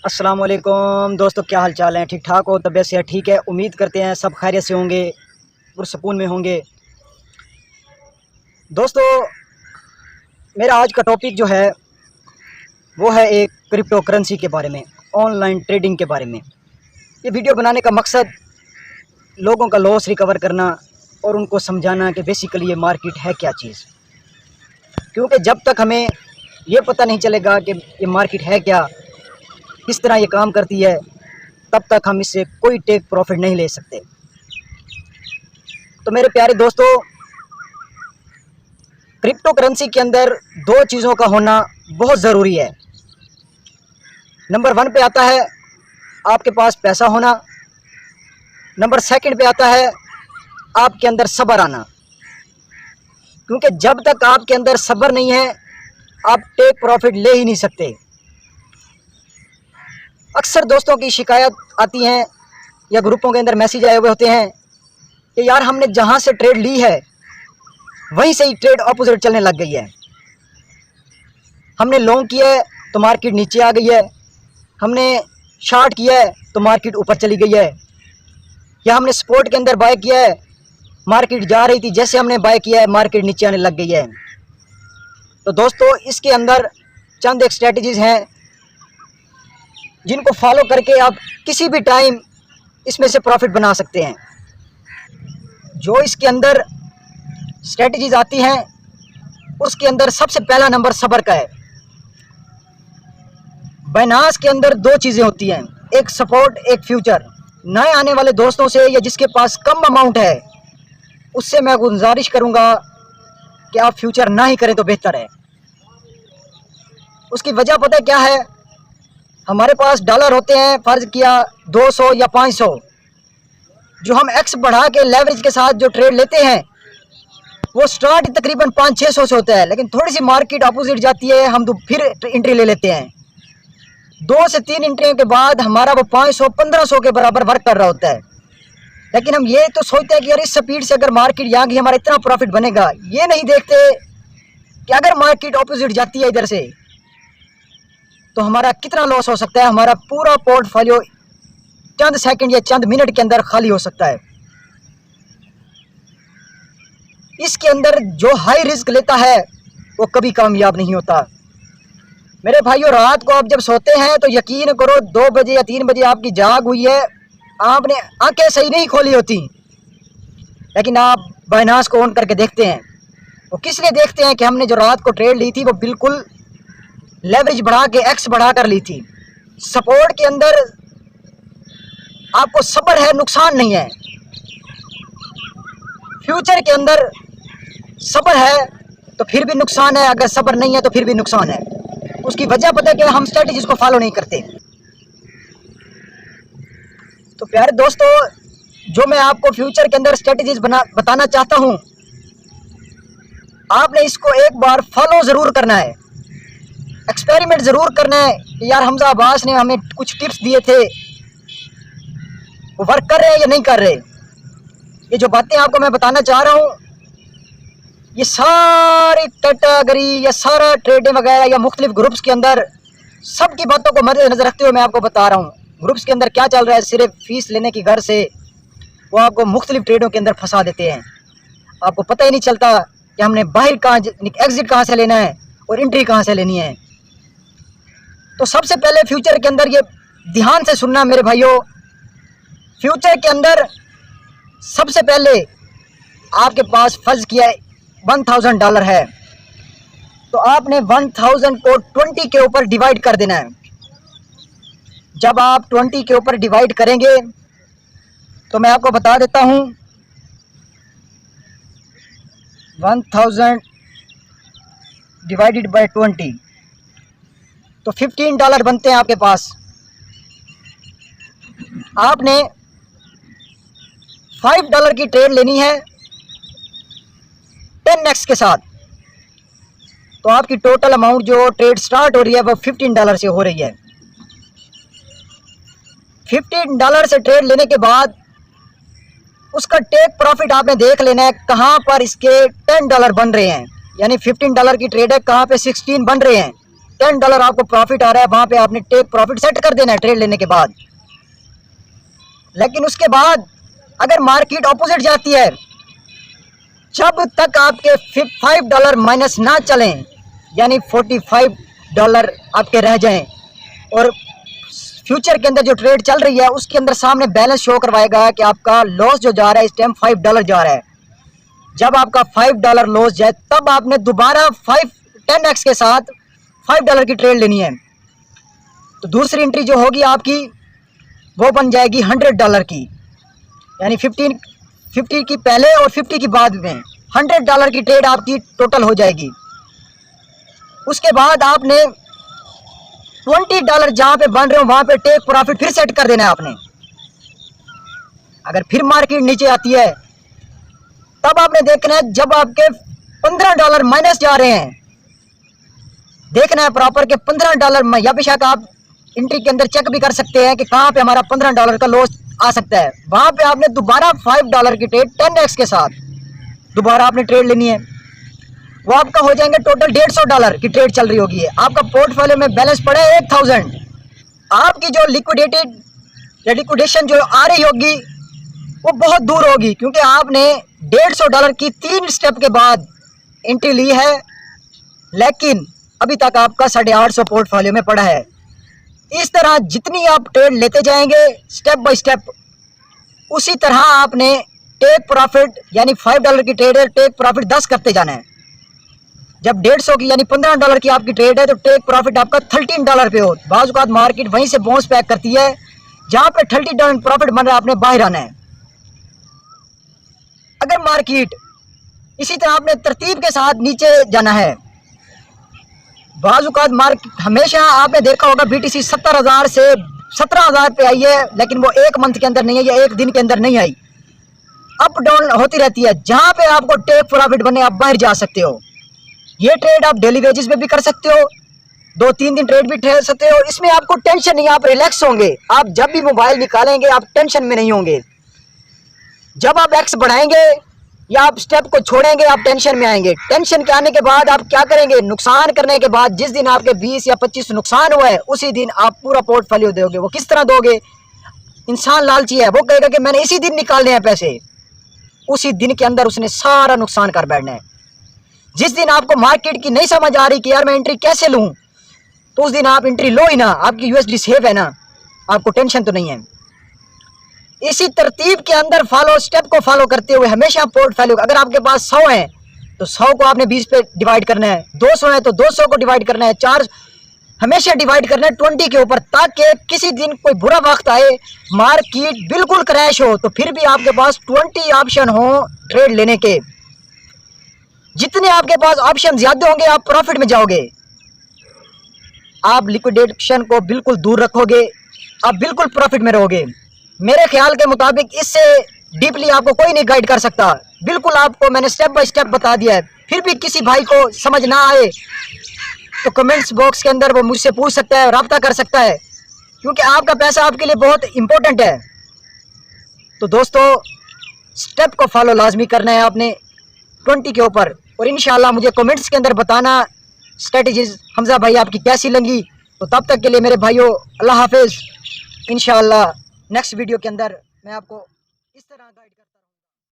अस्सलाम वालेकुम दोस्तों, क्या हाल चाल है? ठीक ठाक हो? तबीयत से ठीक है? उम्मीद करते हैं सब खैरियत से होंगे, पुरसकून में होंगे। दोस्तों, मेरा आज का टॉपिक जो है वो है एक क्रिप्टो करेंसी के बारे में, ऑनलाइन ट्रेडिंग के बारे में। ये वीडियो बनाने का मकसद लोगों का लॉस रिकवर करना और उनको समझाना कि बेसिकली ये मार्केट है क्या चीज़। क्योंकि जब तक हमें ये पता नहीं चलेगा कि ये मार्केट है क्या, किस तरह ये काम करती है, तब तक हम इससे कोई टेक प्रॉफिट नहीं ले सकते। तो मेरे प्यारे दोस्तों, क्रिप्टो करेंसी के अंदर दो चीज़ों का होना बहुत ज़रूरी है। नंबर 1 पे आता है आपके पास पैसा होना, नंबर 2 पे आता है आपके अंदर सब्र आना। क्योंकि जब तक आपके अंदर सब्र नहीं है, आप टेक प्रॉफिट ले ही नहीं सकते। अक्सर दोस्तों की शिकायत आती हैं या ग्रुपों के अंदर मैसेज आए हुए होते हैं कि यार हमने जहां से ट्रेड ली है वहीं से ही ट्रेड ऑपोजिट चलने लग गई है। हमने लॉन्ग किया है तो मार्केट नीचे आ गई है, हमने शॉर्ट किया है तो मार्केट ऊपर चली गई है, या हमने स्पॉट के अंदर बाय किया है, मार्केट जा रही थी, जैसे हमने बाय किया है मार्केट नीचे आने लग गई है। तो दोस्तों, इसके अंदर चंद एक स्ट्रेटजीज हैं जिनको फॉलो करके आप किसी भी टाइम इसमें से प्रॉफिट बना सकते हैं। जो इसके अंदर स्ट्रेटजीज आती हैं उसके अंदर सबसे पहला नंबर सब्र का है। बाइनांस के अंदर दो चीज़ें होती हैं, एक सपोर्ट, एक फ्यूचर। नए आने वाले दोस्तों से या जिसके पास कम अमाउंट है उससे मैं गुजारिश करूंगा कि आप फ्यूचर ना ही करें तो बेहतर है। उसकी वजह पता है क्या है? हमारे पास डॉलर होते हैं, फ़र्ज किया 200 या 500, जो हम एक्स बढ़ा के लेवरेज के साथ जो ट्रेड लेते हैं वो स्टार्ट तकरीबन 500-600 से होता है, लेकिन थोड़ी सी मार्केट अपोजिट जाती है, हम तो फिर एंट्री ले लेते हैं। 2 से 3 एंट्रियों के बाद हमारा वो 500-1500 के बराबर वर्क कर रहा होता है। लेकिन हम ये तो सोचते हैं कि यार इस स्पीड से अगर मार्केट यहाँ की हमारा इतना प्रॉफिट बनेगा। ये नहीं देखते कि अगर मार्केट ऑपोजिट जाती है इधर से तो हमारा कितना लॉस हो सकता है। हमारा पूरा पोर्टफोलियो चंद सेकंड या चंद मिनट के अंदर खाली हो सकता है। इसके अंदर जो हाई रिस्क लेता है वो कभी कामयाब नहीं होता। मेरे भाइयों, रात को आप जब सोते हैं तो यकीन करो 2 बजे या 3 बजे आपकी जाग हुई है, आपने आंखें सही नहीं खोली होती, लेकिन आप बाइनांस को ऑन करके देखते हैं। वो किस लिए देखते हैं कि हमने जो रात को ट्रेड ली थी वो बिल्कुल लेवरेज बढ़ा के एक्स बढ़ा कर ली थी। सपोर्ट के अंदर आपको सब्र है, नुकसान नहीं है। फ्यूचर के अंदर सब्र है तो फिर भी नुकसान है, अगर सब्र नहीं है तो फिर भी नुकसान है। उसकी वजह पता है कि हम स्ट्रेटजीज को फॉलो नहीं करते। तो प्यारे दोस्तों, जो मैं आपको फ्यूचर के अंदर स्ट्रेटजीज बताना चाहता हूं, आपने इसको एक बार फॉलो ज़रूर करना है, एक्सपेरिमेंट ज़रूर करना है कि यार हमजा अब्बास ने हमें कुछ टिप्स दिए थे, वो वर्क कर रहे हैं या नहीं कर रहे। ये जो बातें आपको मैं बताना चाह रहा हूँ, ये सारी कैटेगरी या सारा ट्रेडिंग वगैरह या मुख्तलिफ ग्रुप्स के अंदर सबकी बातों को मद्देनजर रखते हुए मैं आपको बता रहा हूँ। ग्रुप्स के अंदर क्या चल रहा है, सिर्फ फीस लेने की घर से वो आपको मुख्तलिफ ट्रेडों के अंदर फंसा देते हैं। आपको पता ही नहीं चलता कि हमने बाहर कहाँ, एग्जिट कहाँ से लेना है और एंट्री कहाँ से लेनी है। तो सबसे पहले फ्यूचर के अंदर ये ध्यान से सुनना मेरे भाइयों। फ्यूचर के अंदर सबसे पहले आपके पास फर्ज किया $1000 है, तो आपने 1000 को 20 के ऊपर डिवाइड कर देना है। जब आप 20 के ऊपर डिवाइड करेंगे तो मैं आपको बता देता हूं, 1000 डिवाइडेड बाय 20 तो $15 बनते हैं आपके पास। आपने $5 की ट्रेड लेनी है 10x के साथ, तो आपकी टोटल अमाउंट जो ट्रेड स्टार्ट हो रही है वो $15 से हो रही है। $15 से ट्रेड लेने के बाद उसका टेक प्रॉफिट आपने देख लेना है कहाँ पर इसके $10 बन रहे हैं। यानी $15 की ट्रेड है, कहाँ पे 16 बन रहे हैं, $10 आपको प्रॉफिट आ रहा है, वहां पे आपने टेक प्रॉफिट सेट कर देना है ट्रेड लेने के बाद। लेकिन उसके बाद अगर मार्केट ऑपोजिट जाती है, जब तक आपके $5 माइनस ना चलें, यानी $45 आपके रह जाएं, और फ्यूचर के अंदर जो ट्रेड चल रही है उसके अंदर सामने बैलेंस शो करवाएगा कि आपका लॉस जो जा रहा है इस टाइम $5 जा रहा है। जब आपका $5 लॉस जाए तब आपने दोबारा 10x के साथ $5 की ट्रेड लेनी है। तो दूसरी एंट्री जो होगी आपकी वो बन जाएगी $100 की, यानी 50 की पहले और 50 की बाद में $100 की ट्रेड आपकी टोटल हो जाएगी। उसके बाद आपने $20 जहां पे बन रहे हो वहां पे टेक प्रॉफिट फिर सेट कर देना है आपने। अगर फिर मार्केट नीचे आती है तब आपने देखना है, जब आपके $15 माइनस जा रहे हैं, देखना है प्रॉपर के $15 या बेशक आप एंट्री के अंदर चेक भी कर सकते हैं कि कहां पे हमारा $15 का लॉस आ सकता है। वहां पे आपने दोबारा $5 की ट्रेड 10x के साथ दोबारा आपने ट्रेड लेनी है। वो आपका हो जाएंगे टोटल $150 की ट्रेड चल रही होगी। आपका पोर्टफोलियो में बैलेंस पड़े 1000। आपकी जो लिक्विडेटेड या लिक्विडेशन जो आ रही होगी वो बहुत दूर होगी, क्योंकि आपने $150 की 3 स्टेप के बाद एंट्री ली है, लेकिन अभी तक आपका 850 पोर्टफोलियो में पड़ा है। इस तरह जितनी आप ट्रेड लेते जाएंगे स्टेप बाय स्टेप, उसी तरह आपने टेक प्रॉफिट यानी $5 की ट्रेड है, टेक प्रॉफिट 10 करते जाना है। जब 150 की यानी $15 की आपकी ट्रेड है तो टेक प्रॉफिट आपका $13 पे हो। बाज़ मार्केट वहीं से बाउंस बैक करती है, जहां पे $30 प्रॉफिट बन रहा है आपने बाहर आना है। अगर मार्केट इसी तरह आपने तरतीब के साथ नीचे जाना है, बाज़ मार्केट हमेशा आपने देखा होगा BTC 70,000 से 17,000 पे आई है, लेकिन वो एक मंथ के अंदर नहीं है या एक दिन के अंदर नहीं आई, अप डाउन होती रहती है। जहां पे आपको टेक प्रॉफिट बने आप बाहर जा सकते हो। ये ट्रेड आप डेली वेजेस पे भी कर सकते हो, 2-3 दिन ट्रेड भी कर सकते हो। इसमें आपको टेंशन नहीं, आप रिलैक्स होंगे। आप जब भी मोबाइल निकालेंगे आप टेंशन में नहीं होंगे। जब आप एक्स बढ़ाएंगे या आप स्टेप को छोड़ेंगे आप टेंशन में आएंगे। टेंशन के आने के बाद आप क्या करेंगे, नुकसान करने के बाद जिस दिन आपके 20 या 25 नुकसान हुआ है उसी दिन आप पूरा पोर्टफोलियो दोगे। वो किस तरह दोगे, इंसान लालची है, वो कहेगा कि मैंने इसी दिन निकालने हैं पैसे, उसी दिन के अंदर उसने सारा नुकसान कर बैठना है। जिस दिन आपको मार्केट की नहीं समझ आ रही कि यार मैं एंट्री कैसे लूं, तो उस दिन आप एंट्री लो ही ना, आपकी USD सेफ है ना, आपको टेंशन तो नहीं है। इसी तरतीब के अंदर फॉलो स्टेप को फॉलो करते हुए हमेशा पोर्टफोलियो, अगर आपके पास 100 है तो 100 को आपने 20 पे डिवाइड करना है, 200 है तो 200 को डिवाइड करना है, 4 हमेशा डिवाइड करना है 20 के ऊपर, ताकि किसी दिन कोई बुरा वक्त आए, मार्केट बिल्कुल क्रैश हो, तो फिर भी आपके पास 20 ऑप्शन हो ट्रेड लेने के। जितने आपके पास ऑप्शन ज्यादा होंगे आप प्रॉफिट में जाओगे। आप लिक्विडेशन को बिल्कुल दूर रखोगे, आप बिल्कुल प्रॉफिट में रहोगे। मेरे ख्याल के मुताबिक इससे डीपली आपको कोई नहीं गाइड कर सकता। बिल्कुल आपको मैंने स्टेप बाय स्टेप बता दिया है। फिर भी किसी भाई को समझ ना आए तो कमेंट्स बॉक्स के अंदर वो मुझसे पूछ सकता है, रब्ता कर सकता है, क्योंकि आपका पैसा आपके लिए बहुत इंपॉर्टेंट है। तो दोस्तों स्टेप को फॉलो लाजमी करना है आपने 20 के ऊपर, और इंशाल्लाह मुझे कमेंट्स के अंदर बताना स्ट्रेटजीज हमजा भाई आपकी कैसी लगी। तो तब तक के लिए मेरे भाइयों अल्लाह हाफिज़। इंशाल्लाह नेक्स्ट वीडियो के अंदर मैं आपको इस तरह गाइड